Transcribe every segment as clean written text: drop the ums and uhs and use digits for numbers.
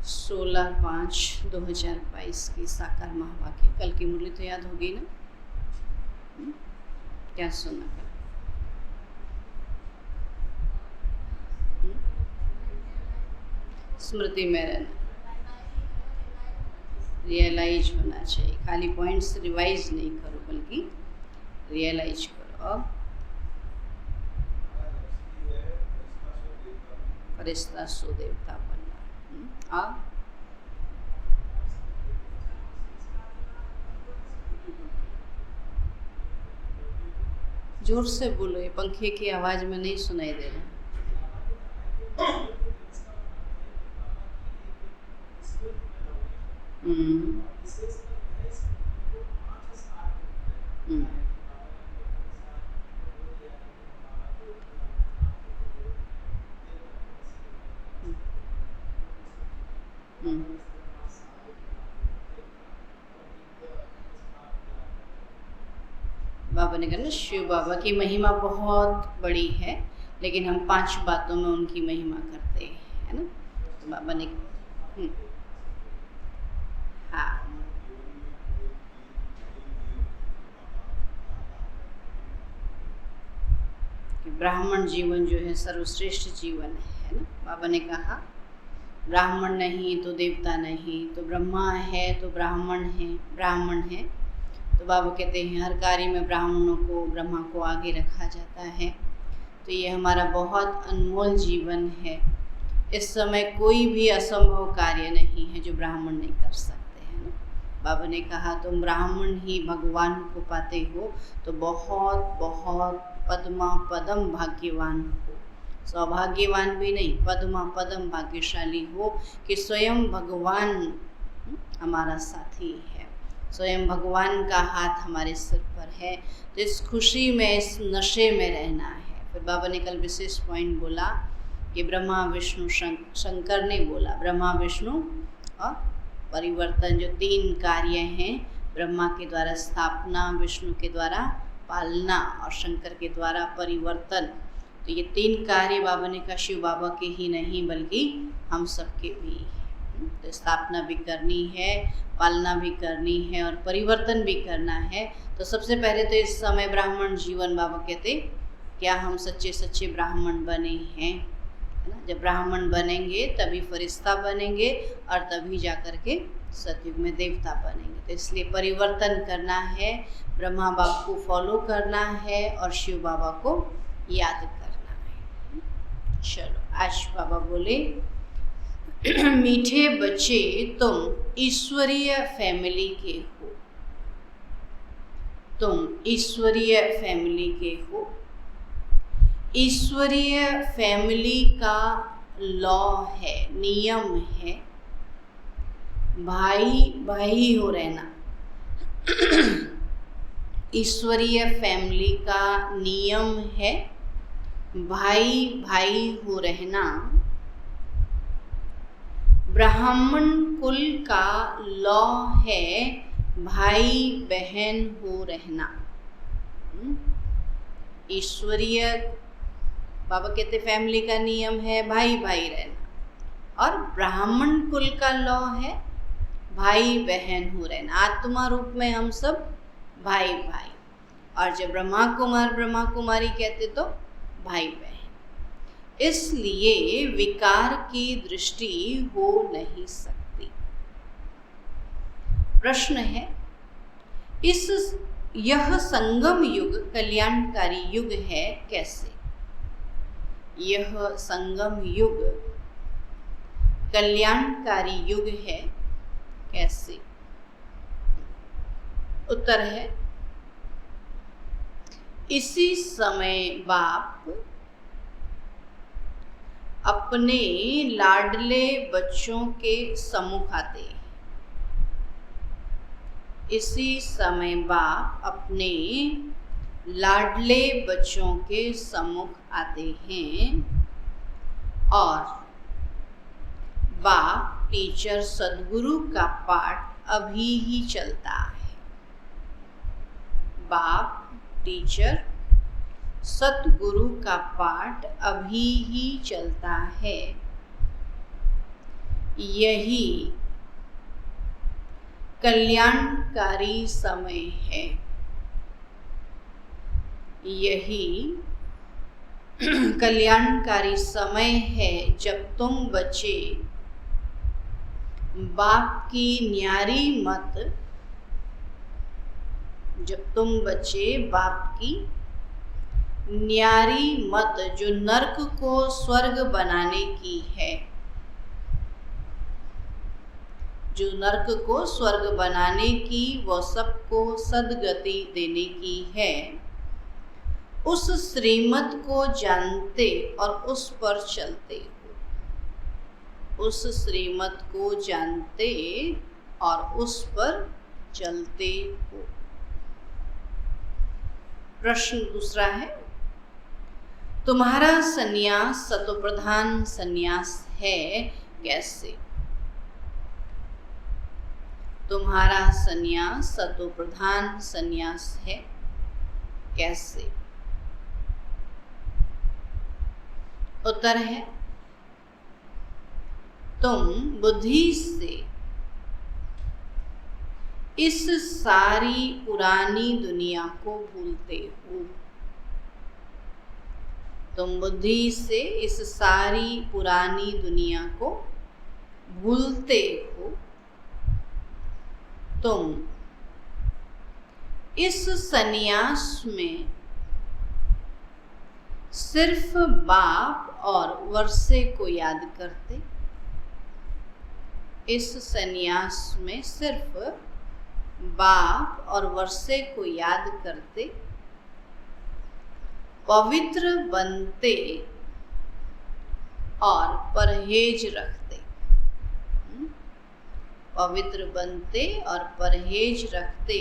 16/5/2022 की साकार महावाक्य। कल की मुरली तो याद होगी ना? क्या सुना कल? स्मृति में रहना, रियलाइज होना चाहिए। खाली पॉइंट्स रिवाइज नहीं करो बल्कि रियलाइज करो। और फरिश्ता सो देवता बनना। और जोर से बोलो, ये पंखे की आवाज में नहीं सुनाई दे रहा। बाबा ने कहा ना, शिव बाबा की महिमा बहुत बड़ी है, लेकिन हम 5 बातों में उनकी महिमा करते हैं, है ना? तो बाबा ने हाँ, कि ब्राह्मण जीवन जो है सर्वश्रेष्ठ जीवन है ना? बाबा ने कहा ब्राह्मण नहीं तो देवता नहीं, तो ब्रह्मा है तो ब्राह्मण है। तो बाबा कहते हैं हर कार्य में ब्राह्मणों को, ब्रह्मा को आगे रखा जाता है। तो ये हमारा बहुत अनमोल जीवन है। इस समय कोई भी असंभव कार्य नहीं है जो ब्राह्मण नहीं कर सकते हैं ना? बाबा ने कहा तुम ब्राह्मण ही भगवान को पाते हो तो बहुत बहुत पद्मा पदम भाग्यवान हो। सौभाग्यवान भी नहीं, पद्मा पदम भाग्यशाली हो कि स्वयं भगवान हमारा साथी है, स्वयं भगवान का हाथ हमारे सिर पर है। तो इस खुशी में, इस नशे में रहना है। फिर बाबा ने कल विशेष पॉइंट बोला कि ब्रह्मा विष्णु शंकर ने बोला, ब्रह्मा विष्णु और परिवर्तन, जो 3 कार्य हैं, ब्रह्मा के द्वारा स्थापना, विष्णु के द्वारा पालना और शंकर के द्वारा परिवर्तन। तो ये 3 कार्य बाबा ने कहा शिव बाबा के ही नहीं बल्कि हम सबके भी हैं। तो स्थापना भी करनी है, पालना भी करनी है और परिवर्तन भी करना है। तो सबसे पहले तो इस समय ब्राह्मण जीवन, बाबा कहते क्या हम सच्चे सच्चे ब्राह्मण बने हैं, है ना? जब ब्राह्मण बनेंगे तभी फरिश्ता बनेंगे और तभी जा कर के सतयुग में देवता बनेंगे। तो इसलिए परिवर्तन करना है, ब्रह्मा बाबा को फॉलो करना है और शिव बाबा को याद करना है। चलो, आज बाबा बोले मीठे बच्चे तुम ईश्वरीय फैमिली के हो, तुम ईश्वरीय फैमिली के हो। ईश्वरीय फैमिली का लॉ है, नियम है, भाई भाई हो रहना। ईश्वरीय फैमिली का नियम है भाई भाई हो रहना। ब्राह्मण कुल का लॉ है भाई बहन हो रहना। ईश्वरीय बाबा कहते फैमिली का नियम है भाई भाई रहना, और ब्राह्मण कुल का लॉ है भाई बहन हो रहना। आत्मा रूप में हम सब भाई भाई, और जब ब्रह्मा कुमार ब्रह्मा कुमारी कहते तो भाई बहन। इसलिए विकार की दृष्टि हो नहीं सकती। प्रश्न है, यह संगम युग कल्याणकारी युग है कैसे? यह संगम युग कल्याणकारी युग है कैसे? उत्तर है, इसी समय बाप अपने लाडले बच्चों के सम्मुख आते हैं। इसी समय बाप अपने लाडले बच्चों के सम्मुख आते हैं और बाप टीचर सद्गुरु का पाठ अभी ही चलता है। बाप टीचर सतगुरु का पाठ अभी ही चलता है। यही कल्याणकारी समय है। यही कल्याणकारी समय है जब तुम बच्चे बाप की न्यारी मत, जब तुम बच्चे बाप की न्यारी मत जो नरक को स्वर्ग बनाने की है, जो नरक को स्वर्ग बनाने की, वो सबको सद्गति देने की है, उस श्रीमत को जानते और उस पर चलते हो। उस श्रीमत को जानते और उस पर चलते हो। प्रश्न दूसरा है, तुम्हारा संन्यास सतोप्रधान संन्यास है कैसे? तुम्हारा संन्यास सतोप्रधान संन्यास है कैसे? उत्तर है, तुम बुद्धि से इस सारी पुरानी दुनिया को भूलते हो। तुम बुद्धि से इस सारी पुरानी दुनिया को भूलते हो। तुम इस संन्यास में सिर्फ बाप और वर्षे को याद करते। इस संन्यास में सिर्फ बाप और वर्षे को याद करते, पवित्र बनते और परहेज रखते। पवित्र बनते और परहेज रखते,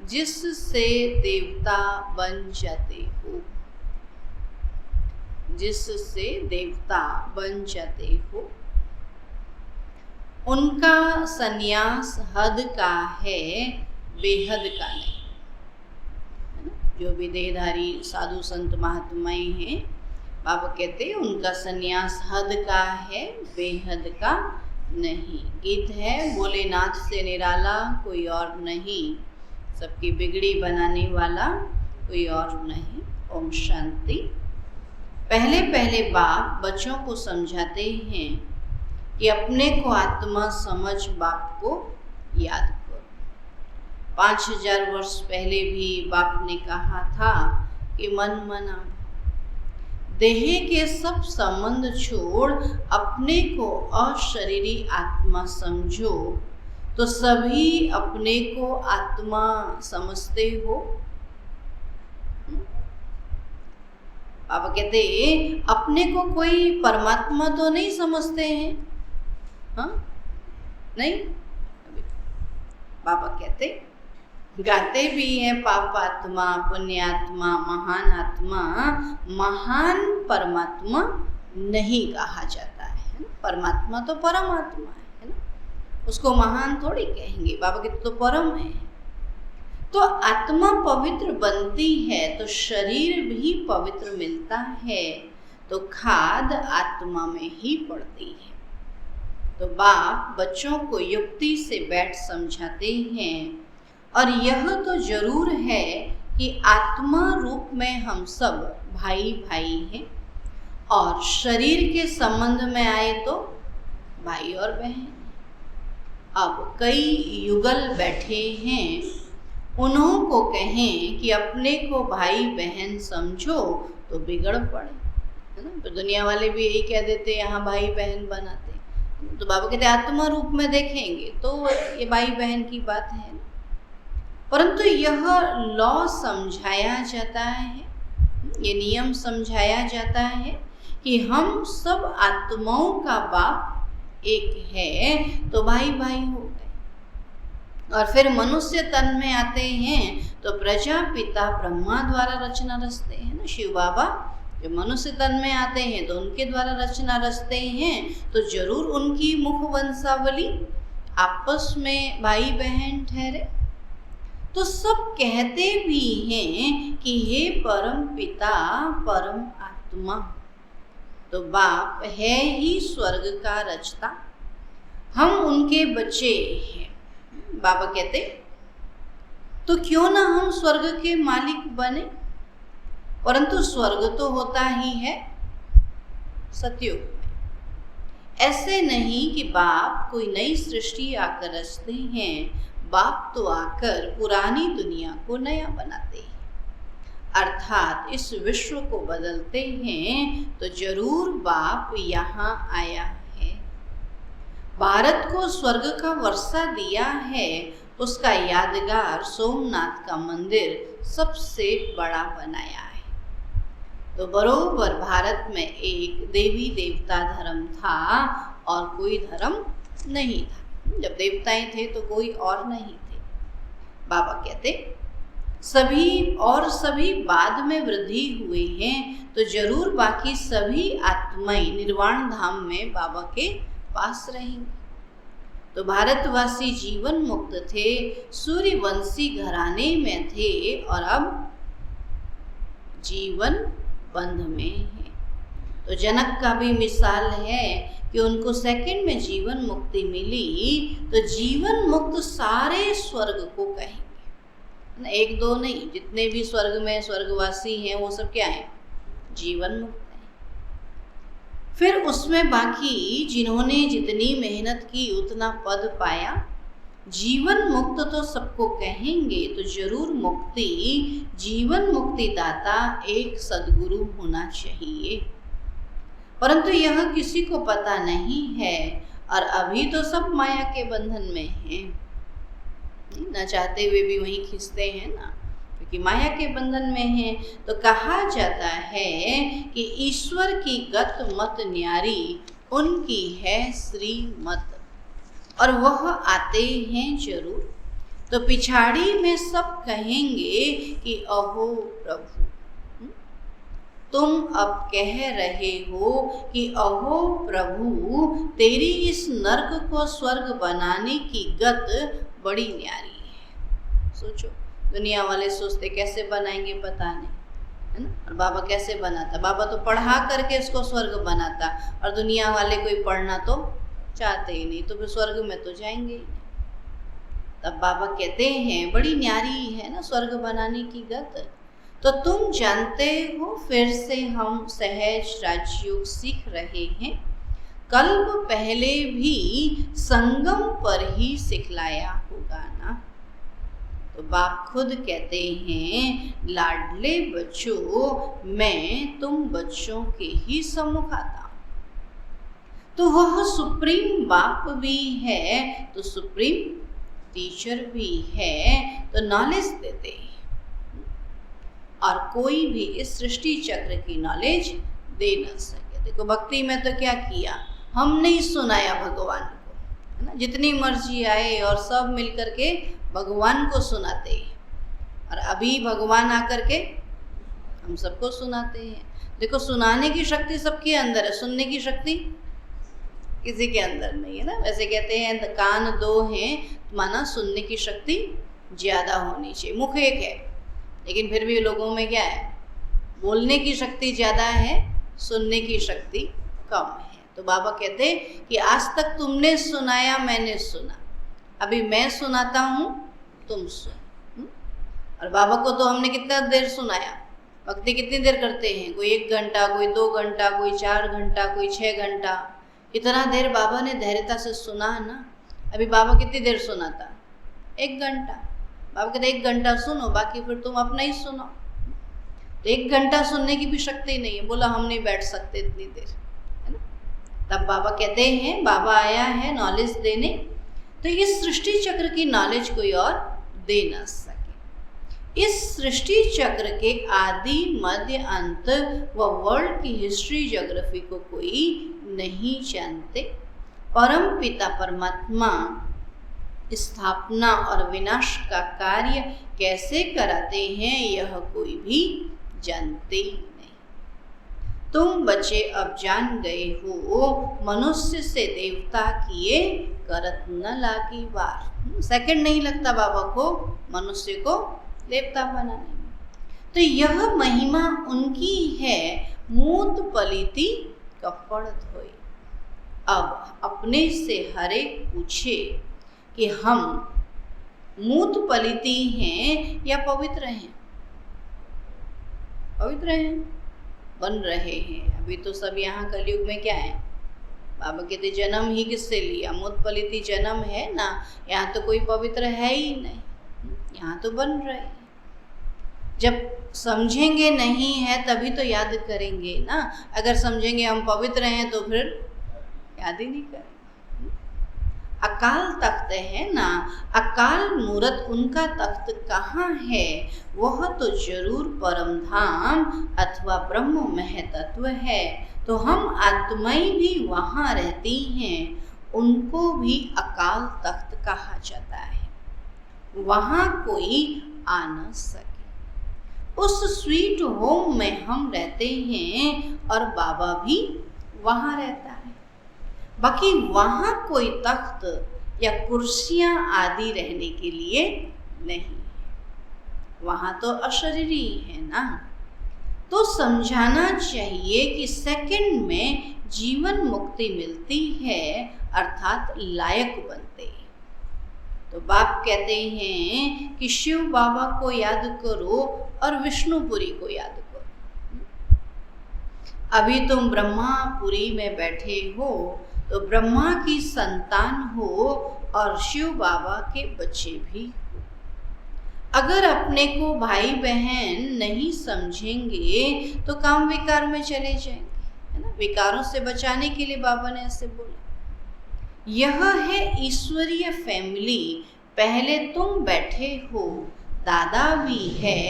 जिससे देवता बन जाते हो। जिससे देवता बन जाते हो। उनका संन्यास हद का है, बेहद का नहीं। जो भी देहधारी साधु संत महात्माएं हैं, बाबा कहते हैं उनका संन्यास हद का है, बेहद का नहीं। गीत है, भोलेनाथ से निराला कोई और नहीं, सबकी बिगड़ी बनाने वाला कोई और नहीं। ओम शांति। पहले पहले बाप बच्चों को समझाते हैं कि अपने को आत्मा समझ बाप को याद करो। 5000 वर्ष पहले भी बाप ने कहा था कि मन मना, देह के सब संबंध छोड़ अपने को अशरीरी आत्मा समझो, तो सभी अपने को आत्मा समझते हो। बाबा कहते अपने को कोई परमात्मा तो नहीं समझते हैं, हाँ नहीं। बाबा कहते, गाते भी हैं, पापात्मा, पुण्यात्मा, महान आत्मा, महान परमात्मा नहीं कहा जाता है ना। परमात्मा तो परमात्मा है ना, उसको महान थोड़ी कहेंगे। बाबा कहते तो परम है। तो आत्मा पवित्र बनती है तो शरीर भी पवित्र मिलता है, तो खाद आत्मा में ही पड़ती है। तो बाप बच्चों को युक्ति से बैठ समझाते हैं, और यह तो जरूर है कि आत्मा रूप में हम सब भाई भाई हैं, और शरीर के संबंध में आए तो भाई और बहन। अब कई युगल बैठे हैं, उन्हों को कहें कि अपने को भाई बहन समझो तो बिगड़ पड़े, है ना। तो दुनिया वाले भी यही कह देते हैं, यहाँ भाई बहन बनाते। तो बाबा कहते आत्मा रूप में देखेंगे तो ये भाई बहन की बात है ना। परंतु यह लॉ समझाया जाता है, ये नियम समझाया जाता है कि हम सब आत्माओं का बाप एक है, तो भाई भाई हो गए। और फिर मनुष्य तन में आते हैं तो प्रजापिता ब्रह्मा द्वारा रचना रचते हैं ना। शिव बाबा जो मनुष्य तन में आते हैं तो उनके द्वारा रचना रचते हैं, तो जरूर उनकी मुख वंशावली आपस में भाई बहन ठहरे। तो सब कहते भी हैं कि हे परम पिता परम आत्मा, तो बाप है ही स्वर्ग का रचता, हम उनके बच्चे हैं। बाबा कहते तो क्यों ना हम स्वर्ग के मालिक बने, परंतु स्वर्ग तो होता ही है सतयुग में। ऐसे नहीं कि बाप कोई नई सृष्टि आकर रचते हैं, बाप तो आकर पुरानी दुनिया को नया बनाते हैं, अर्थात इस विश्व को बदलते हैं। तो जरूर बाप यहाँ आया है, भारत को स्वर्ग का वर्षा दिया है, उसका यादगार सोमनाथ का मंदिर सबसे बड़ा बनाया है। तो बरोबर भारत में एक देवी देवता धर्म था और कोई धर्म नहीं था। जब देवताएं थे तो कोई और नहीं थे। बाबा कहते सभी बाद में वृद्धि हुए हैं, तो जरूर बाकी सभी आत्माएं निर्वाण धाम में बाबा के पास रहेंगे। तो भारतवासी जीवन मुक्त थे, सूर्यवंशी घराने में थे और अब जीवन बंध में है। तो जनक का भी मिसाल है कि उनको सेकंड में जीवन मुक्ति मिली, तो जीवन मुक्त सारे स्वर्ग को कहेंगे, एक दो नहीं, जितने भी स्वर्ग में स्वर्गवासी हैं वो सब क्या है, जीवन मुक्त है। फिर उसमें बाकी जिन्होंने जितनी मेहनत की उतना पद पाया। जीवन मुक्त तो सबको कहेंगे, तो जरूर मुक्ति जीवन मुक्ति दाता एक सद्गुरु होना चाहिए, परंतु यह किसी को पता नहीं है और अभी तो सब माया के बंधन में हैं, न चाहते हुए भी वहीं खींचते हैं ना, क्योंकि माया के बंधन में हैं। तो कहा जाता है कि ईश्वर की गत मत न्यारी, उनकी है श्रीमत, और वह आते हैं जरूर। तो पिछाड़ी में सब कहेंगे कि अहो प्रभु, तुम अब कह रहे हो कि अहो प्रभु, तेरी इस नर्क को स्वर्ग बनाने की गत बड़ी न्यारी है। सोचो, दुनिया वाले सोचते कैसे बनाएंगे पता नहीं, है ना। और बाबा कैसे बनाता, बाबा तो पढ़ा करके इसको स्वर्ग बनाता, और दुनिया वाले कोई पढ़ना तो चाहते ही नहीं, तो फिर स्वर्ग में तो जाएंगे ही नहीं। तब बाबा कहते हैं बड़ी न्यारी है ना स्वर्ग बनाने की गत। तो तुम जानते हो, फिर से हम सहज राजयोग सीख रहे हैं, कल्प पहले भी संगम पर ही सिखलाया होगा ना। तो बाप खुद कहते हैं, लाडले बच्चों मैं तुम बच्चों के ही सम्मुख आता। तो वह सुप्रीम बाप भी है, तो सुप्रीम टीचर भी है, तो नॉलेज देते हैं, और कोई भी इस सृष्टि चक्र की नॉलेज दे न सके। देखो भक्ति में तो क्या किया, हमने ही सुनाया भगवान को, है ना। जितनी मर्जी आए और सब मिल करके भगवान को सुनाते हैं, और अभी भगवान आकर के हम सबको सुनाते हैं। देखो सुनाने की शक्ति सबके अंदर है, सुनने की शक्ति किसी के अंदर नहीं है ना। वैसे कहते हैं कान दो हैं, माना सुनने की शक्ति ज्यादा होनी चाहिए। मुख एक है, लेकिन फिर भी लोगों में क्या है, बोलने की शक्ति ज्यादा है, सुनने की शक्ति कम है। तो बाबा कहते कि आज तक तुमने सुनाया, मैंने सुना, अभी मैं सुनाता हूँ, तुम सुन। और बाबा को तो हमने कितना देर सुनाया, भक्ति कितनी देर करते हैं, कोई 1 घंटा, कोई 2 घंटा, कोई 4 घंटा, कोई 6 घंटा, इतना देर बाबा ने धैर्यता से सुना है ना। अभी बाबा कितनी देर सुनाता, 1 घंटा। बाबा कहते 1 घंटा सुनो, बाकी फिर तुम अपना ही सुनो। तो 1 घंटा सुनने की भी शक्ति नहीं है, बोला हम नहीं बैठ सकते इतनी देर, है ना। तब बाबा कहते हैं बाबा आया है नॉलेज देने, तो इस सृष्टि चक्र की नॉलेज कोई और दे ना सके। इस सृष्टि चक्र के आदि मध्य अंत व वर्ल्ड की हिस्ट्री ज्योग्राफी को कोई नहीं जानते। परम पिता परमात्मा स्थापना और विनाश का कार्य कैसे कराते हैं, यह कोई भी जानते ही नहीं। तुम बच्चे अब जान गए हो, मनुष्य से देवता किए करत न लागी बार। सेकंड नहीं लगता बाबा को मनुष्य को देवता बनाने में। तो यह महिमा उनकी है, मूत पलिति कपड़ धोई। अब अपने से हर एक पूछे कि हम मूत पलिती हैं या पवित्र हैं। पवित्र हैं, बन रहे हैं। अभी तो सब यहाँ कलयुग में क्या है, बाबा कहते जन्म ही किससे लिया, मूत पलिती जन्म है ना, यहाँ तो कोई पवित्र है ही नहीं, यहाँ तो बन रहे हैं। जब समझेंगे नहीं है तभी तो याद करेंगे ना, अगर समझेंगे हम पवित्र हैं तो फिर याद ही नहीं करेंगे। अकाल तख्त है ना, अकाल मूरत उनका तख्त कहाँ है, वह तो जरूर परम धाम अथवा ब्रह्म महतत्व है। तो हम आत्माएं भी वहाँ रहती हैं, उनको भी अकाल तख्त कहा जाता है। वहाँ कोई आ न सके। उस स्वीट होम में हम रहते हैं और बाबा भी वहाँ रहता है। बाकी वहाँ कोई तख्त या कुर्सियाँ आदि रहने के लिए नहीं, वहाँ तो अशरीरी है ना। तो समझाना चाहिए कि सेकंड में जीवन मुक्ति मिलती है, अर्थात लायक बनते हैं। तो बाप कहते हैं कि शिव बाबा को याद करो और विष्णुपुरी को याद करो। अभी तुम ब्रह्मापुरी में बैठे हो तो ब्रह्मा की संतान हो और शिव बाबा के बच्चे भी हो। अगर अपने को भाई बहन नहीं समझेंगे तो काम विकार में चले जाएंगे, है ना। विकारों से बचाने के लिए बाबा ने ऐसे बोला। यह है ईश्वरीय फैमिली। पहले तुम बैठे हो, दादा भी है,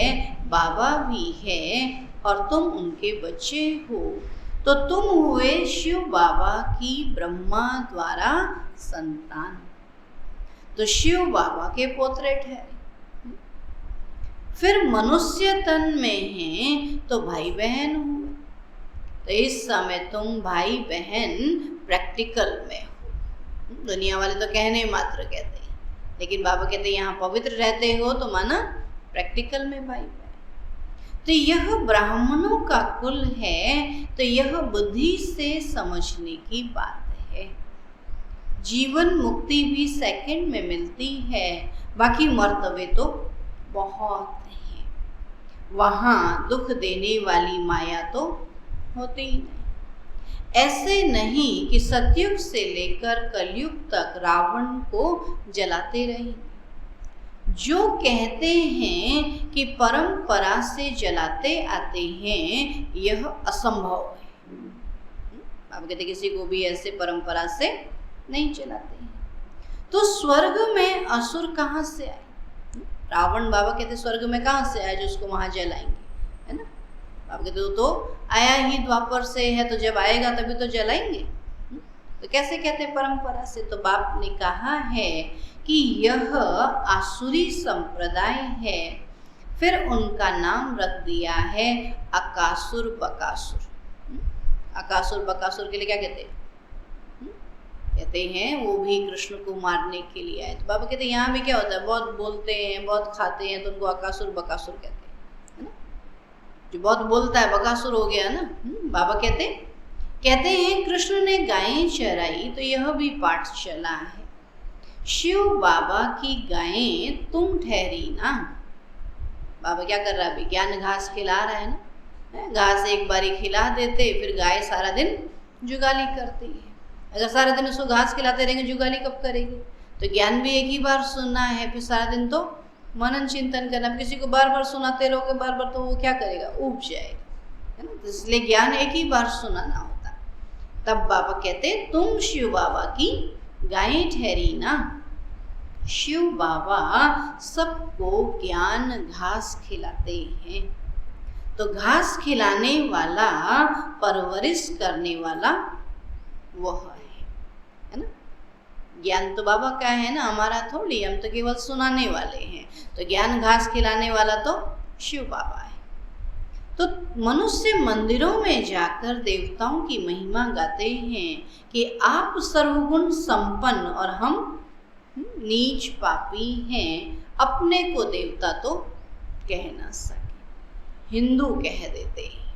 बाबा भी है और तुम उनके बच्चे हो, तो तुम हुए शिव बाबा की ब्रह्मा द्वारा संतान। तो शिव बाबा के पोत्र ठहरे। फिर मनुष्य तन में हैं तो भाई बहन हुए। तो इस समय तुम भाई बहन प्रैक्टिकल में हो। दुनिया वाले तो कहने मात्र कहते हैं, लेकिन बाबा कहते हैं यहाँ पवित्र रहते हो तो माना प्रैक्टिकल में भाई बहन। तो यह ब्राह्मणों का कुल है, तो यह बुद्धि से समझने की बात है। जीवन मुक्ति भी सेकंड में मिलती है, बाकी मर्तबे तो बहुत हैं। वहाँ दुख देने वाली माया तो होती ही नहीं। ऐसे नहीं कि सतयुग से लेकर कलयुग तक रावण को जलाते रहेंगे। जो कहते हैं कि परंपरा से जलाते आते हैं, यह असंभव है। बाबा कहते किसी को भी ऐसे परंपरा से नहीं जलाते हैं। तो स्वर्ग में असुर कहाँ से आए? रावण बाबा कहते स्वर्ग में कहाँ से आया जो उसको वहां जलाएंगे, है ना। बाबा कहते तो आया ही द्वापर से है, तो जब आएगा तभी तो जलाएंगे। तो कैसे कहते परंपरा से? तो बाप ने कहा है कि यह आसुरी संप्रदाय है। फिर उनका नाम रख दिया है अकासुर बकासुर। अकासुर बकासुर के लिए क्या कहते हैं? कहते हैं वो भी कृष्ण को मारने के लिए आए। तो बाबा कहते हैं यहाँ भी क्या होता है, बहुत बोलते हैं, बहुत खाते हैं, तो उनको अकासुर बकासुर कहते हैं, है ना। जो बहुत बोलता है बकासुर हो गया ना। बाबा कहते हैं कृष्ण ने गायें चराई तो यह भी पाठ चला है। शिव बाबा की गायें तुम ठहरी ना। बाबा क्या कर रहा है? अभी ज्ञान घास खिला रहा है ना। घास एक बारी खिला देते, फिर गाय सारा दिन जुगाली करती है। अगर सारा दिन उसको घास खिलाते रहेंगे, जुगाली कब करेगी? तो ज्ञान भी एक ही बार सुनना है, फिर सारा दिन तो मनन चिंतन करना। किसी को बार बार सुनाते रहोगे बार बार, तो वो क्या करेगा? ऊब जाएगा, है ना। तो इसलिए ज्ञान एक ही बार सुनाना होता। तब बाबा कहते तुम शिव बाबा की गायें ठहरी ना। शिव बाबा सबको ज्ञान घास खिलाते हैं। तो घास खिलाने वाला, परवरिश करने वाला वह है ना। ज्ञान तो बाबा का है ना, हमारा थोड़ी, हम तो केवल सुनाने वाले हैं। तो ज्ञान घास खिलाने वाला तो शिव बाबा है। तो मनुष्य मंदिरों में जाकर देवताओं की महिमा गाते हैं कि आप सर्वगुण संपन्न और हम नीच पापी हैं। अपने को देवता तो कह ना सके, हिंदू कह देते हैं।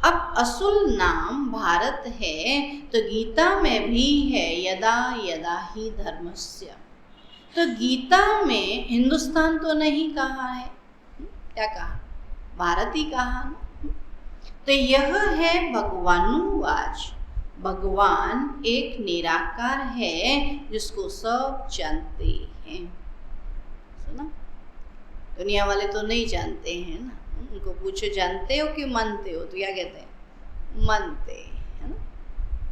अब असुल नाम भारत है तो गीता में भी है यदा यदा ही धर्मस्य। तो गीता में हिंदुस्तान तो नहीं कहा है, क्या कहा? भारत ही कहा ना। तो यह है भगवानुवाच। भगवान एक निराकार है जिसको सब जानते हैं। सुना? दुनिया वाले तो नहीं जानते हैं ना। उनको पूछो जानते हो कि मानते हो, तो क्या कहते हैं? मानते, है ना।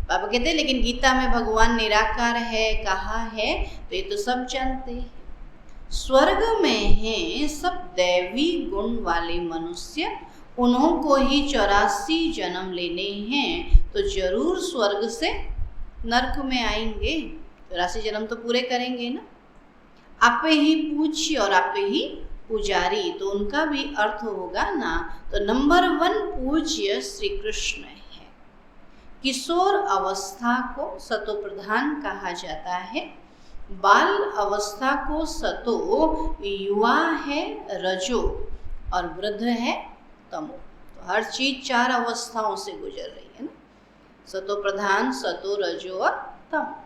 बाबा कहते हैं लेकिन गीता में भगवान निराकार है कहा है, तो ये तो सब जानते हैं। स्वर्ग में हैं सब दैवी गुण वाले मनुष्य, उन्हों को ही 84 जन्म लेने हैं, तो जरूर स्वर्ग से नरक में आएंगे। 84 जन्म तो पूरे करेंगे ना। आपे ही पूज्य और आपे ही पुजारी, तो उनका भी अर्थ होगा ना। तो नंबर 1 पूज्य श्री कृष्ण है। किशोर अवस्था को सतो प्रधान कहा जाता है, बाल अवस्था को सतो, युवा है रजो और वृद्ध है तमो। तो हर चीज 4 अवस्थाओं से गुजर रही है ना। सतो प्रधान, सतो, रजो और तमो।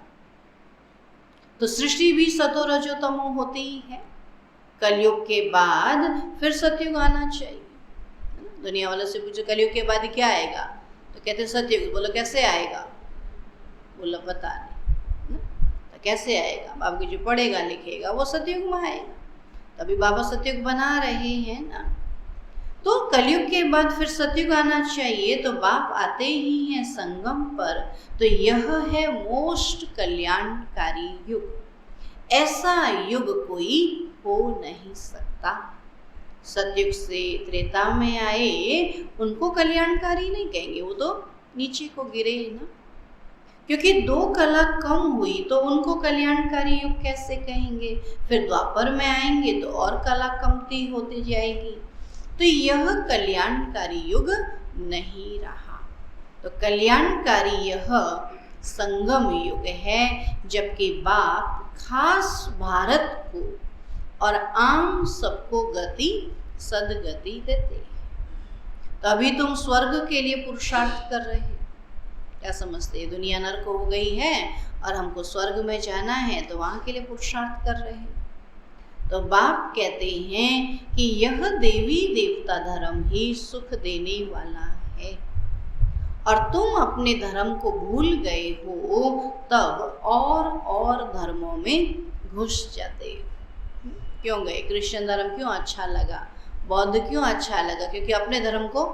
तो सृष्टि भी सतो रजो तमो होती ही है। कलयुग के बाद फिर सतयुग आना चाहिए। दुनिया वालों से पूछो कलयुग के बाद क्या आएगा, तो कहते सतयुग। बोलो कैसे आएगा? बोलो पता नहीं। तो कैसे आएगा? बाबा जो पढ़ेगा लिखेगा वो सतयुग में आएगा। तभी बाबा सतयुग बना रहे हैं ना। तो कलयुग के बाद फिर सतयुग आना चाहिए, तो बाप आते ही हैं संगम पर। तो यह है मोस्ट कल्याणकारी युग। ऐसा युग कोई हो नहीं सकता। सतयुग से त्रेता में आए उनको कल्याणकारी नहीं कहेंगे, वो तो नीचे को गिरे ना। क्योंकि 2 कला कम हुई तो उनको कल्याणकारी युग कैसे कहेंगे? फिर द्वापर में आएंगे तो और कला कमती होती जाएगी। तो यह कल्याणकारी युग नहीं रहा। तो कल्याणकारी यह संगम युग है, जबकि बाप खास भारत को और आम सबको गति सदगति देते हैं। तो अभी तुम स्वर्ग के लिए पुरुषार्थ कर रहे हो, क्या समझते हैं? दुनिया नरक हो गई है और हमको स्वर्ग में जाना है, तो वहां के लिए पुरुषार्थ कर रहे हैं। तो बाप कहते हैं कि यह देवी देवता धर्म ही सुख देने वाला है, और तुम अपने धर्म को भूल गए हो, तब और धर्मों में घुस जाते हो। क्यों गए? क्रिश्चियन धर्म क्यों अच्छा लगा, बौद्ध क्यों अच्छा लगा? क्योंकि अपने धर्म को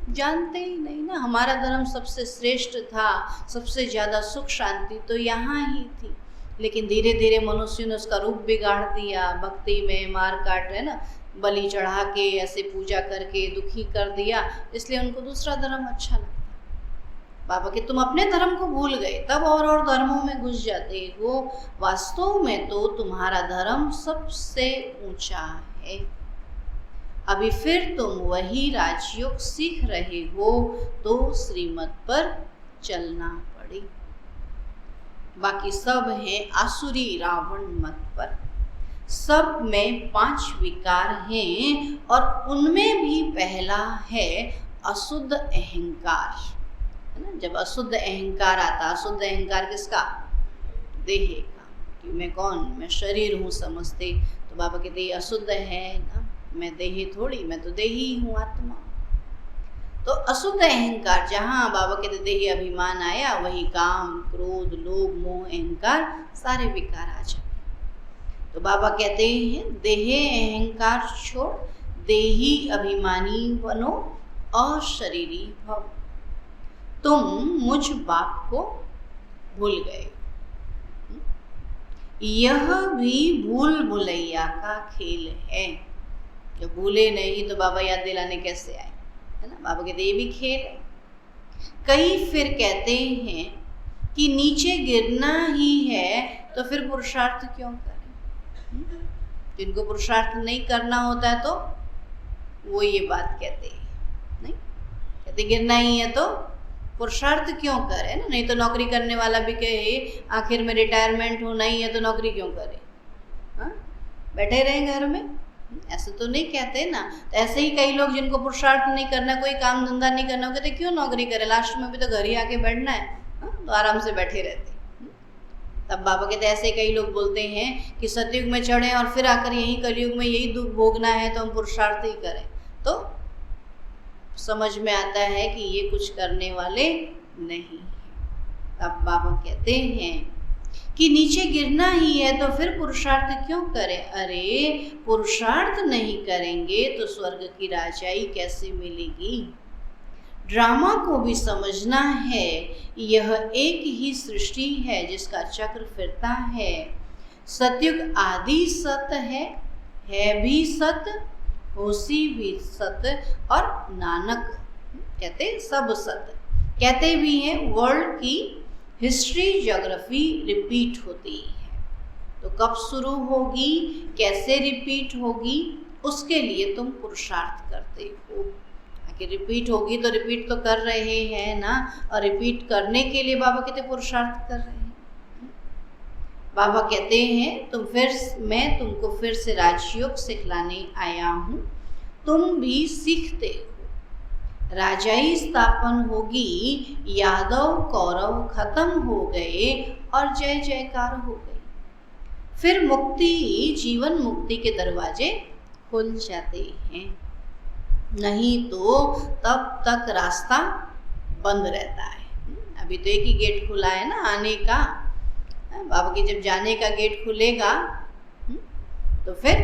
जानते ही नहीं ना। हमारा धर्म सबसे श्रेष्ठ था, सबसे ज़्यादा सुख शांति तो यहाँ ही थी। लेकिन धीरे धीरे मनुष्य ने उसका रूप बिगाड़ दिया, भक्ति में मार काट, है ना, बलि चढ़ा के ऐसे पूजा करके दुखी कर दिया, इसलिए उनको दूसरा धर्म अच्छा लगता। बाबा कि तुम अपने धर्म को भूल गए, तब और धर्मों में घुस जाते हो। वास्तव में तो तुम्हारा धर्म सबसे ऊंचा है। अभी फिर तुम वही राजयोग सीख रहे हो, तो श्रीमत पर चलना पड़े। बाकी सब है आसुरी रावण मत पर। सब में 5 विकार हैं, और उनमें भी पहला है अशुद्ध अहंकार, है ना। जब अशुद्ध अहंकार आता, अशुद्ध अहंकार किसका? देह का, कि मैं कौन, मैं शरीर हूँ समझते। तो बाबा कहते ये अशुद्ध है ना, मैं देही थोड़ी, मैं तो देही हूँ, आत्मा। तो अशुद्ध अहंकार, जहाँ बाबा कहते देही अभिमान आया, वही काम, क्रोध, लोभ, मोह, अहंकार सारे विकार आ जाते। तो बाबा कहते हैं देहे अहंकार छोड़, देही अभिमानी बनो और शरीरी भव। तुम मुझ बाप को भूल गए। यह भी भूल भुलैया का खेल है। जो भूले नहीं तो बाबा याद दिलाने कैसे आए, है ना। बाबा कहते ये भी खेल है। कई फिर कहते हैं कि नीचे गिरना ही है, तो फिर पुरुषार्थ क्यों करें? जिनको पुरुषार्थ नहीं करना होता है तो वो ये बात कहते हैं, नहीं कहते गिरना ही है तो पुरुषार्थ क्यों करे ना। नहीं तो नौकरी करने वाला भी कहे आखिर में रिटायरमेंट होना ही है तो नौकरी क्यों करे? हाँ, बैठे रहें घर में, ऐसे तो नहीं कहते ना। तो ऐसे ही कई लोग जिनको पुरुषार्थ नहीं करना, कोई काम धंधा नहीं करना, वो कहते क्यों नौकरी करे, लास्ट में भी तो घर ही आके बैठना है, तो आराम से बैठे रहते। तब बाबा कहते ऐसे कई लोग बोलते हैं कि सतयुग में चढ़े और फिर आकर यही कलयुग में यही दुख भोगना है, तो हम पुरुषार्थ ही करें। तो समझ में आता है कि ये कुछ करने वाले नहीं। अब बाबा कहते हैं कि नीचे गिरना ही है तो फिर पुरुषार्थ क्यों करें। अरे पुरुषार्थ नहीं करेंगे तो स्वर्ग की राजाई कैसे मिलेगी। ड्रामा को भी समझना है, यह एक ही सृष्टि है जिसका चक्र फिरता है। सतयुग आदि सत है भी सत, होसी भी सत, और नानक कहते सब सत। कहते भी हैं वर्ल्ड की हिस्ट्री ज्योग्राफी रिपीट होती है, तो कब शुरू होगी, कैसे रिपीट होगी, उसके लिए तुम पुरुषार्थ करते हो। कि रिपीट होगी तो रिपीट तो कर रहे हैं ना, और रिपीट करने के लिए बाबा कहते पुरुषार्थ कर रहे हैं। बाबा कहते हैं मैं तुमको फिर से राजयोग सिखलाने आया हूँ, तुम भी सीखते हो। राजाई स्थापन होगी, यादव कौरव खत्म हो गए और जय जयकार हो गई। फिर मुक्ति, जीवन मुक्ति के दरवाजे खुल जाते हैं, नहीं तो तब तक रास्ता बंद रहता है। अभी तो एक ही गेट खुला है ना आने का। बाबा के जब जाने का गेट खुलेगा तो फिर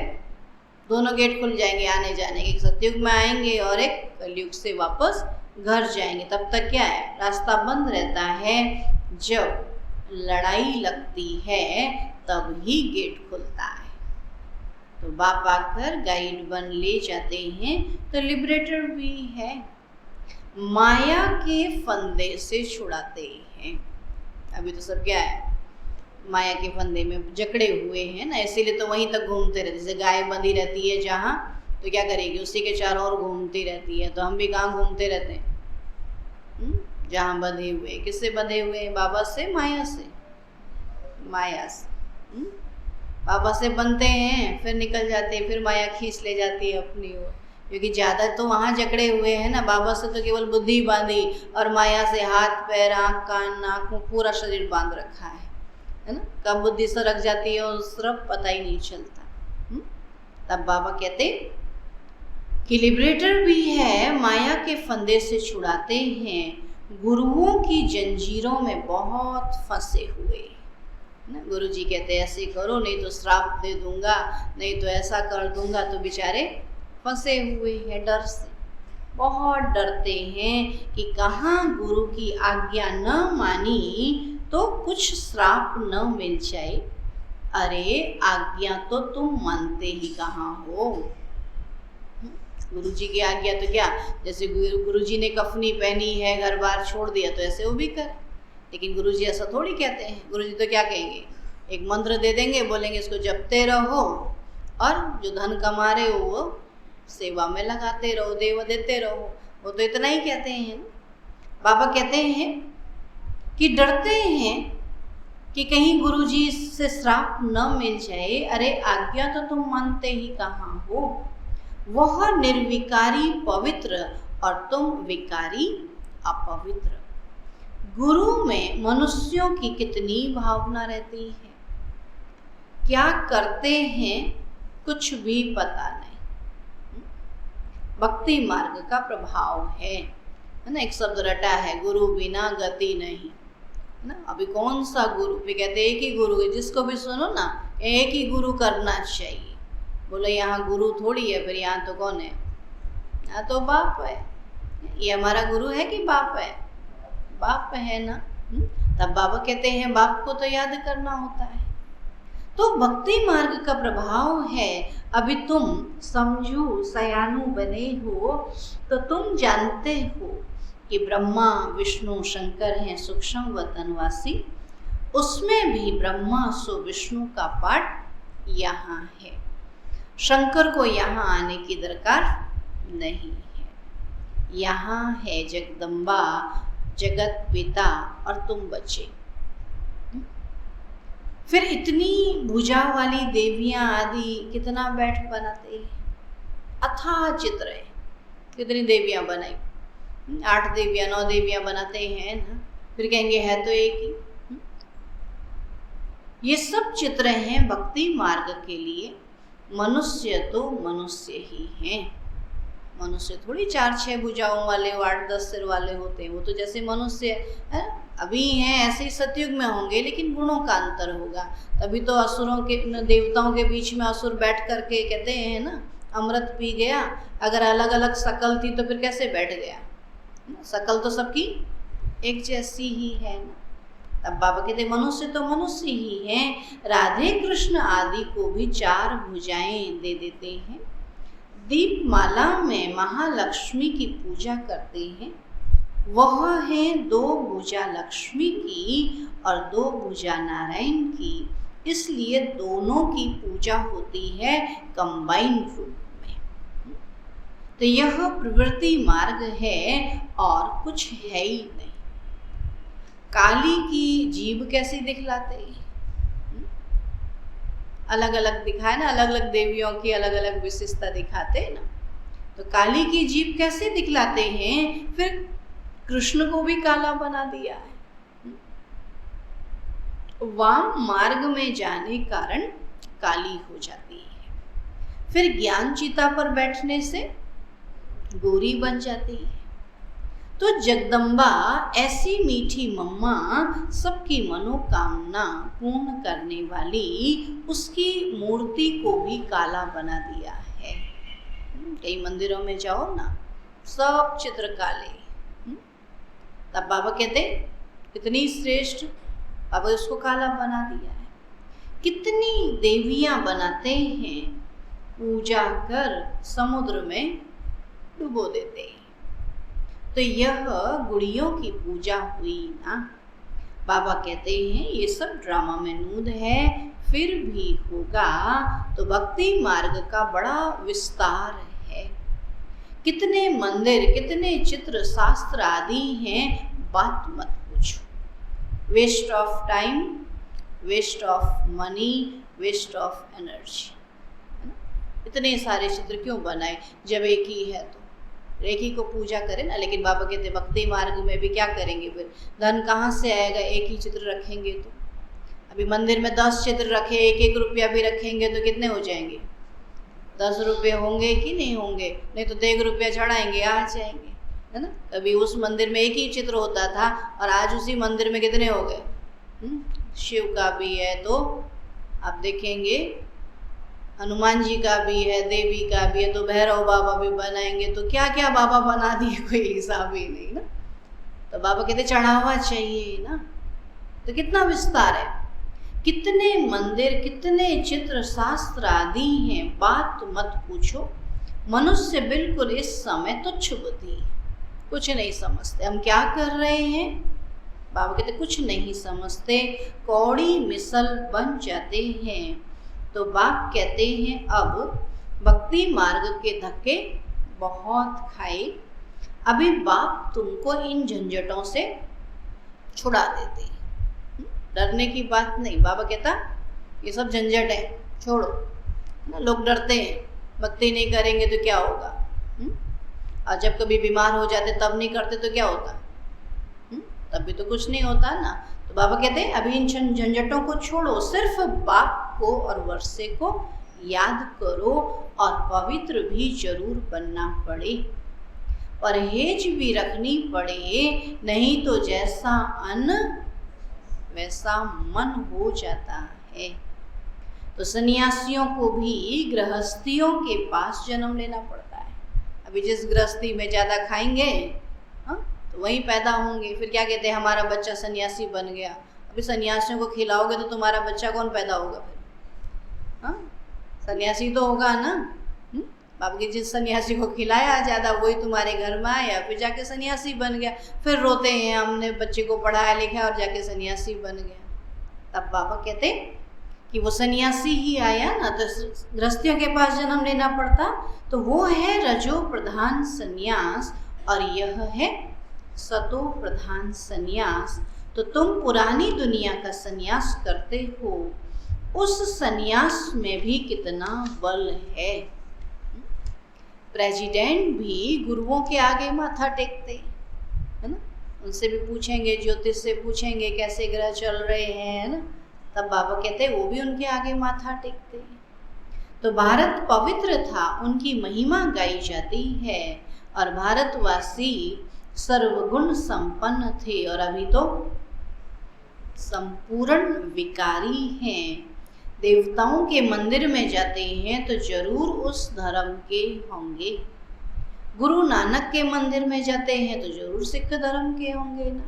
दोनों गेट खुल जाएंगे आने जाने के, सतयुग में आएंगे और एक कलयुग से वापस घर जाएंगे। तब तक क्या है, रास्ता बंद रहता है। जब लड़ाई लगती है तब ही गेट खुलता है। तो बाप आकर गाइड बन ले जाते हैं, तो लिबरेटर भी है, माया के फंदे से छुड़ाते हैं। अभी तो सब क्या है, माया के फंदे में जकड़े हुए हैं ना, इसीलिए तो वहीं तक घूमते रहते। जैसे गाय बंधी रहती है जहाँ, तो क्या करेगी, उसी के चारों ओर घूमती रहती है। तो हम भी कहाँ घूमते रहते हैं, जहाँ बंधे हुए। किससे बंधे हुए हैं, बाबा से, माया से, माया से। बाबा से बनते हैं, फिर निकल जाते हैं, फिर माया खींच ले जाती है अपनी ओर, क्योंकि ज़्यादा तो वहाँ जकड़े हुए हैं ना। बाबा से तो केवल बुद्धि बांधी, और माया से हाथ पैर आँख कान नाक मुँह पूरा शरीर बांध रखा है ना। कब बुद्धि सरक जाती है उस तरफ पता ही नहीं चलता। तब बाबा कहते कि लिबरेटर भी है, माया के फंदे से छुड़ाते हैं, गुरुओं की जंजीरों में बहुत फंसे हुए ना। गुरु जी कहते हैं ऐसे करो, नहीं तो श्राप दे दूंगा, नहीं तो ऐसा कर दूंगा। तो बेचारे फंसे हुए हैं, डर से बहुत डरते हैं कि कहाँ गुरु की आज्ञा न मानी तो कुछ श्राप न मिल जाए। अरे आज्ञा तो तुम मानते ही कहाँ हो। गुरु जी की आज्ञा तो क्या, जैसे गुरु जी ने कफनी पहनी है, घर बार छोड़ दिया, तो ऐसे वो भी कर। लेकिन गुरुजी ऐसा थोड़ी कहते हैं। गुरुजी तो क्या कहेंगे, एक मंत्र दे देंगे, बोलेंगे इसको जपते रहो, और जो धन कमा रहे हो वो सेवा में लगाते रहो, देव देते रहो। वो तो इतना ही कहते हैं। बाबा कहते हैं कि डरते हैं कि कहीं गुरुजी से श्राप न मिल जाए। अरे आज्ञा तो तुम मानते ही कहाँ हो। वह निर्विकारी पवित्र और तुम विकारी अपवित्र। गुरु में मनुष्यों की कितनी भावना रहती है, क्या करते हैं कुछ भी पता नहीं। भक्ति मार्ग का प्रभाव है ना। एक शब्द रटा है, गुरु बिना गति नहीं ना। अभी कौन सा गुरु, भी कहते एक ही गुरु है, जिसको भी सुनो ना एक ही गुरु करना चाहिए। बोले यहाँ गुरु थोड़ी है, फिर यहाँ तो कौन है, यहाँ तो बाप है। ये हमारा गुरु है कि बाप है, बाप है ना। तब बाबा कहते हैं बाप को तो याद करना होता है। तो भक्ति मार्ग का प्रभाव है। अभी तुम समझो सयानु बने हो तो तुम जानते हो कि ब्रह्मा विष्णु शंकर हैं सूक्ष्म वतनवासी। उसमें भी ब्रह्मा सो विष्णु का पाठ यहाँ है। शंकर को यहाँ आने की दरकार नहीं है। यहाँ है जगदम्बा, जगत पिता, और तुम बचे। फिर इतनी भुजा वाली देवियां आदि कितना बैठ बनाते हैं। अथाह चित्र है। कितनी देवियां बनाई, 8 देवियां 9 देवियां बनाते हैं ना, फिर कहेंगे है तो एक ही। ये सब चित्र हैं भक्ति मार्ग के लिए। मनुष्य तो मनुष्य ही हैं। मनुष्य थोड़ी 4-6 भुजाओं वाले 8-10 सिर वाले होते हैं। वो तो जैसे मनुष्य है अभी हैं ऐसे ही सतयुग में होंगे, लेकिन गुणों का अंतर होगा। तभी तो असुरों के देवताओं के बीच में असुर बैठ करके कहते हैं ना, अमृत पी गया। अगर अलग अलग शकल थी तो फिर कैसे बैठ गया? शकल तो सबकी एक जैसी ही है ना। तब बाबा कहते मनुष्य तो मनुष्य ही हैं। राधे कृष्ण आदि को भी 4 भुजाएं दे देते हैं। दीपमाला में महालक्ष्मी की पूजा करते हैं। वह है 2 भुजा लक्ष्मी की और 2 भुजा नारायण की, इसलिए दोनों की पूजा होती है कंबाइंड रूप में। तो यह प्रवृत्ति मार्ग है और कुछ है ही नहीं। काली की जीभ कैसी दिखलाते हैं? अलग अलग दिखाए ना, अलग अलग देवियों की अलग अलग विशेषता दिखाते हैं ना। तो काली की जीभ कैसे दिखलाते हैं? फिर कृष्ण को भी काला बना दिया है। वाम मार्ग में जाने कारण काली हो जाती है। फिर ज्ञान चिता पर बैठने से गोरी बन जाती है। तो जगदम्बा ऐसी मीठी मम्मा, सबकी मनोकामना पूर्ण करने वाली, उसकी मूर्ति को भी काला बना दिया है। कई मंदिरों में जाओ ना, सब चित्र काले। तब बाबा कहते इतनी श्रेष्ठ, बाबा उसको काला बना दिया है। कितनी देवियां बनाते हैं, पूजा कर समुद्र में डुबो देते हैं। तो यह गुड़ियों की पूजा हुई ना। बाबा कहते हैं ये सब ड्रामा में नूद है, फिर भी होगा तो भक्ति मार्ग का बड़ा विस्तार है। कितने मंदिर, कितने चित्र शास्त्र आदि हैं, बात मत पूछो। Waste of time, waste of money, waste of energy, है ना। इतने सारे चित्र क्यों बनाए जब एक ही है? तो एक ही को पूजा करें ना। लेकिन बाबा कहते भक्ति मार्ग में भी क्या करेंगे? फिर धन कहाँ से आएगा? एक ही चित्र रखेंगे तो। अभी मंदिर में 10 चित्र रखे, 1-1 रुपया भी रखेंगे तो कितने हो जाएंगे? 10 रुपये होंगे कि नहीं होंगे? नहीं तो 1 रुपया चढ़ाएंगे, आ जाएंगे, है ना। कभी उस मंदिर में एक ही चित्र होता था और आज उसी मंदिर में कितने हो गए? शिव का भी है तो आप देखेंगे, हनुमान जी का भी है, देवी का भी है, तो भैरव बाबा भी बनाएंगे। तो क्या क्या बाबा बना दिए, कोई हिसाब ही नहीं ना। तो बाबा कहते चढ़ावा चाहिए ना। तो कितना विस्तार है, कितने मंदिर, कितने चित्र शास्त्र आदि हैं, बात मत पूछो। मनुष्य बिल्कुल इस समय तुच्छ बुद्धि है, कुछ नहीं समझते। हम क्या कर रहे हैं? बाबा कहते कुछ नहीं समझते, कौड़ी मिसल बन जाते हैं। तो बाप कहते हैं अब भक्ति मार्ग के धक्के बहुत खाए, अभी बाप तुमको इन झंझटों से छुड़ा देते हैं। डरने की बात नहीं। बाबा कहता ये सब झंझट है, छोड़ो ना। लोग डरते हैं, भक्ति नहीं करेंगे तो क्या होगा। और जब कभी बीमार हो जाते तब नहीं करते तो क्या होता? तब भी तो कुछ नहीं होता ना। तो बाबा कहते हैं अभी इन झंझटों को छोड़ो, सिर्फ बाप को और वर्षे को याद करो, और पवित्र भी जरूर बनना पड़े, परहेज भी रखनी पड़े, नहीं तो जैसा अन्न वैसा मन हो जाता है। तो सन्यासियों को भी गृहस्थियों के पास जन्म लेना पड़ता है। अभी जिस गृहस्थी में ज़्यादा खाएंगे तो वहीं पैदा होंगे। फिर क्या कहते हैं हमारा बच्चा सन्यासी बन गया। अभी सन्यासियों को खिलाओगे तो तुम्हारा बच्चा कौन पैदा होगा फिर? सन्यासी तो होगा ना। बाबा के जिस सन्यासी को खिलाया ज़्यादा वही तुम्हारे घर में आया, फिर जाके सन्यासी बन गया। फिर रोते हैं हमने बच्चे को पढ़ाया लिखाया और जाके सन्यासी बन गया। तब बाबा कहते कि वो सन्यासी ही आया ना, तो गृहस्थियों के पास जन्म लेना पड़ता। तो वो है रजो प्रधान सन्यास और यह है सतो प्रधान सन्यास। तो तुम पुरानी दुनिया का सन्यास करते हो, उस सन्यास में भी कितना बल है। प्रेसिडेंट भी गुरुओं के आगे माथा टेकते हैं, है ना। उनसे भी पूछेंगे, ज्योतिष से पूछेंगे कैसे ग्रह चल रहे हैं, है ना, तब बाबा कहते हैं वो भी उनके आगे माथा टेकते हैं। तो भारत पवित्र था, उनकी महिमा गाई जाती है, और भारतवासी सर्वगुण संपन्न थे और अभी तो संपूर्ण विकारी हैं। देवताओं के मंदिर में जाते हैं तो जरूर उस धर्म के होंगे, गुरु नानक के मंदिर में जाते हैं तो जरूर सिख धर्म के होंगे ना।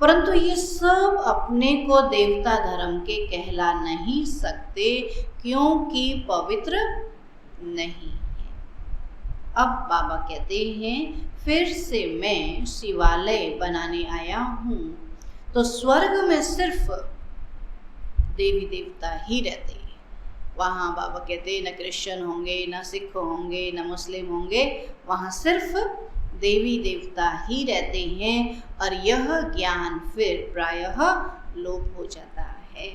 परंतु ये सब अपने को देवता धर्म के कहला नहीं सकते, क्योंकि पवित्र नहीं है। अब बाबा कहते हैं फिर से मैं शिवालय बनाने आया हूँ, तो स्वर्ग में सिर्फ देवी देवता ही रहते हैं। वहाँ बाबा कहते हैं न क्रिश्चियन होंगे, न सिख होंगे, न मुस्लिम होंगे, वहाँ सिर्फ देवी देवता ही रहते हैं, और यह ज्ञान फिर प्रायः लोप हो जाता है।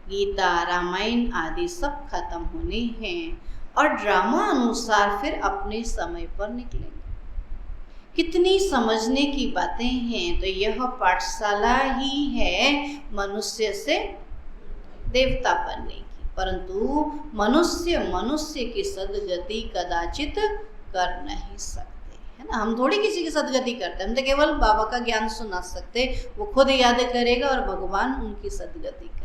गीता, रामायण आदि सब खत्म होने हैं और ड्रामा अनुसार फिर अपने समय पर निकलेंगे। कितनी समझने की बातें हैं। तो यह पाठशाला ही है मनुष्य से देवता बनने की, परंतु मनुष्य की सदगति कदाचित कर नहीं सकते, है ना। हम थोड़ी किसी की सदगति करते, हम तो केवल बाबा का ज्ञान सुना सकते, वो खुद याद करेगा और भगवान उनकी सदगति करेगा,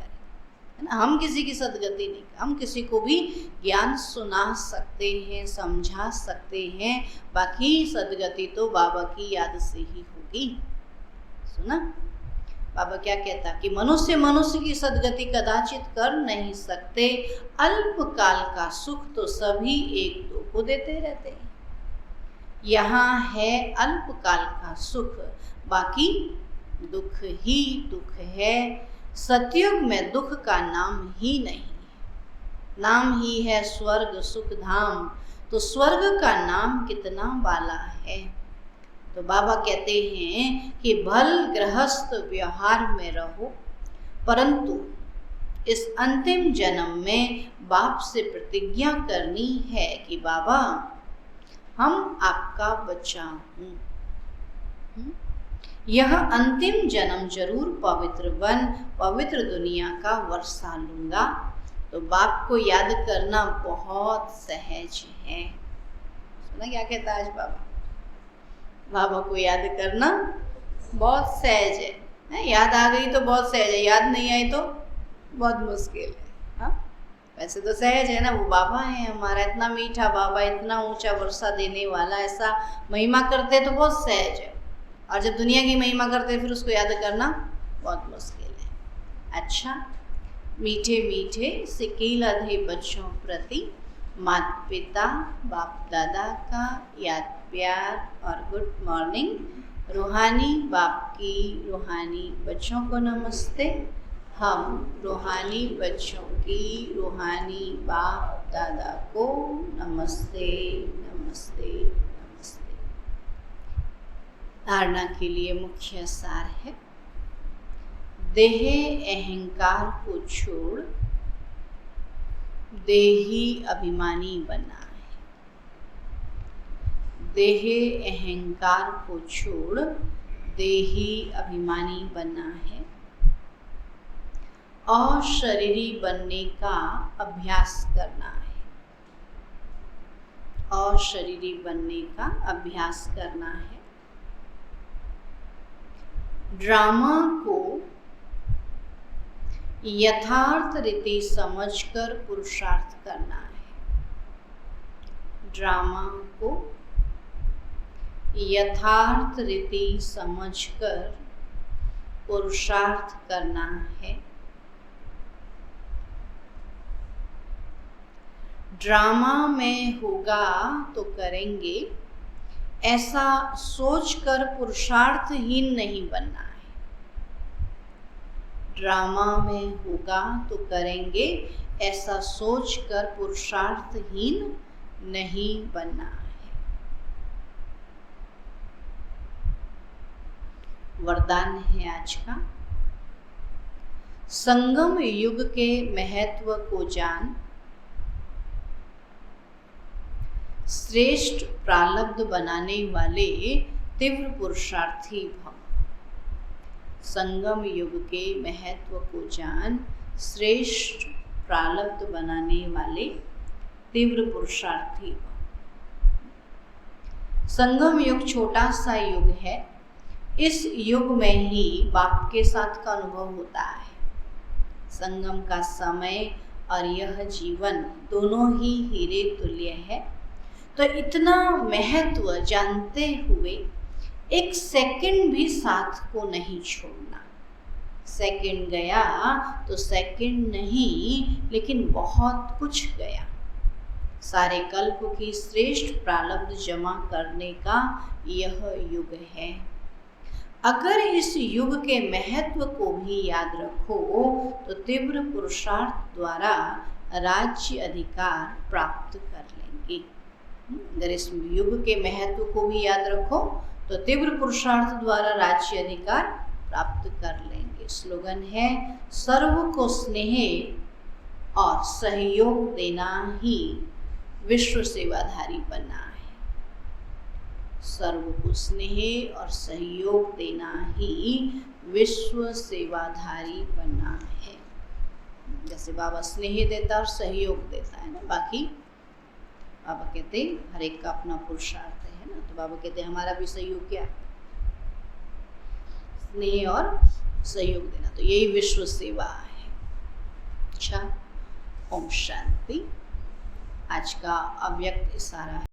है ना। हम किसी की सदगति नहीं, हम किसी को भी ज्ञान सुना सकते हैं, समझा सकते हैं, बाकी सदगति तो बाबा की याद से ही होगी। सुना बाबा क्या कहता कि मनुष्य की सदगति कदाचित कर नहीं सकते, अल्पकाल का सुख तो सभी एक दो को देते रहते हैं। यहाँ है अल्पकाल का सुख, बाकी दुख ही दुख है। सतयुग में दुख का नाम ही नहीं, नाम ही है स्वर्ग सुख धाम। तो स्वर्ग का नाम कितना वाला है। तो बाबा कहते हैं कि भल गृहस्थ व्यवहार में रहो, परंतु इस अंतिम जन्म में बाप से प्रतिज्ञा करनी है कि बाबा हम आपका बच्चा हूँ। यह अंतिम जन्म जरूर पवित्र दुनिया का वर्षा लूंगा। तो बाप को याद करना बहुत सहज है। सुना क्या कहता है आज बाबा, बाबा को याद करना बहुत सहज है। याद आ गई तो बहुत सहज है, याद नहीं आई तो बहुत मुश्किल है। हाँ वैसे तो सहज है ना, वो बाबा है हमारा, इतना मीठा बाबा, इतना ऊंचा वर्षा देने वाला, ऐसा महिमा करते तो बहुत सहज है, और जब दुनिया की महिमा करते फिर उसको याद करना बहुत मुश्किल है। अच्छा, मीठे मीठे सिकील अधे बच्चों प्रति माता पिता बाप दादा का याद प्यार और गुड मॉर्निंग। रूहानी बाप की रूहानी बच्चों को नमस्ते। हम रूहानी बच्चों की रूहानी बाप दादा को नमस्ते नमस्ते नमस्ते। धारणा के लिए मुख्य सार है, देह अहंकार को छोड़ देही अभिमानी बनना है। देह अहंकार को छोड़ देही अभिमानी बनना है। अशरीरी बनने का अभ्यास करना है। अशरीरी बनने का अभ्यास करना है। ड्रामा को यथार्थ रीति समझकर पुरुषार्थ करना है। ड्रामा को यथार्थ रीति समझकर पुरुषार्थ करना है। ड्रामा में होगा तो करेंगे, ऐसा सोचकर पुरुषार्थहीन नहीं बनना है। ड्रामा में होगा तो करेंगे, ऐसा सोचकर पुरुषार्थहीन नहीं बनना है। वरदान है आज का, संगम युग के महत्व को जान, श्रेष्ठ प्रारब्ध बनाने वाले तीव्र पुरुषार्थी भव। संगम युग के महत्व को जान, श्रेष्ठ प्रारब्ध बनाने वाले तीव्र पुरुषार्थी भव। संगम युग छोटा सा युग है। इस युग में ही बाप के साथ का अनुभव होता है। संगम का समय और यह जीवन दोनों ही हीरे तुल्य है। तो इतना महत्व जानते हुए एक सेकंड भी साथ को नहीं छोड़ना। सेकंड गया तो सेकंड नहीं, लेकिन बहुत कुछ गया। सारे कल्प की श्रेष्ठ प्रारब्ध जमा करने का यह युग है। अगर इस युग के महत्व को भी याद रखो तो तीव्र पुरुषार्थ द्वारा राज्य अधिकार प्राप्त कर लेंगे। अगर इस युग के महत्व को भी याद रखो तो तीव्र पुरुषार्थ द्वारा राज्य अधिकार प्राप्त कर लेंगे। स्लोगन है, सर्व को स्नेह और सहयोग देना ही विश्व सेवाधारी बनना है। सर्व को स्नेह और सहयोग देना ही विश्व सेवाधारी बनना है। जैसे बाबा स्नेह देता और सहयोग देता है ना, बाकी बाबा कहते हर एक का अपना पुरुषार्थ है ना। तो बाबा कहते हमारा भी सहयोग क्या है? स्नेह और सहयोग देना। तो यही विश्व सेवा है। अच्छा, ओम शांति। आज का अव्यक्त इशारा है।